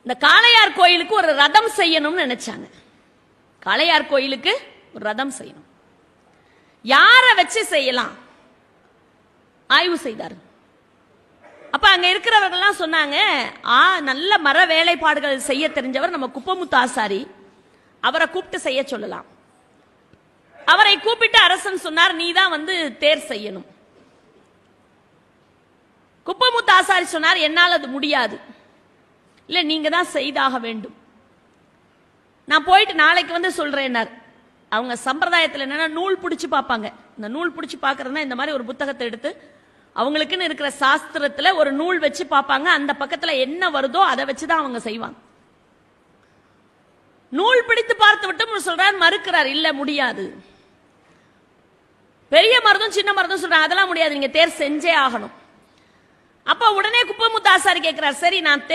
இந்த காளையார் கோயிலுக்கு ஒரு ரதம் செய்யணும்னு நினைச்சாங்க. காளையார் கோயிலுக்கு ஒரு ரதம் செய்யணும். யாரை வச்சு செய்யலாம் ஆய்வு செய்தார். அப்ப அங்க இருக்கிறவர்கள்லாம் சொன்னாங்க, நல்ல மர வேலைப்பாடுகள் செய்ய தெரிஞ்சவர் நம்ம குப்பமுத்து ஆசாரி, அவரை கூப்பிட்டு செய்ய சொல்லலாம். அவரை கூப்பிட்டு அரசன் சொன்னார், நீ தான் தேர் செய்யணும். குப்பமுத்து ஆசாரி சொன்னார், என்னால் அது முடியாது, இல்ல நீங்க தான் செய்தாக வேண்டும். நான் போயிட்டு நாளைக்கு சொல்றேன். அவங்க சம்பிரதாயத்தில் என்னன்னா நூல் பிடிச்சு பார்ப்பாங்க. இந்த நூல் பிடிச்சு பார்க்கறதுனா இந்த மாதிரி ஒரு புத்தகத்தை எடுத்து அவங்களுக்குன்னு இருக்கிற சாஸ்திரத்துல ஒரு நூல் வச்சு பார்ப்பாங்க. அந்த பக்கத்துல என்ன வருதோ அதை வச்சுதான் அவங்க செய்வாங்க. நூல் பிடித்து பார்த்து விட்டு சொல்றார், மறுக்கிறார், இல்ல முடியாது. பெரிய மருதும் சின்ன மருதும் சொல்றாங்க, அதெல்லாம் முடியாது, நீங்க தேர் செஞ்சே ஆகணும். அப்ப உடனே குப்பமுத்து ஆசாரி கேட்கிறார், சரி நான்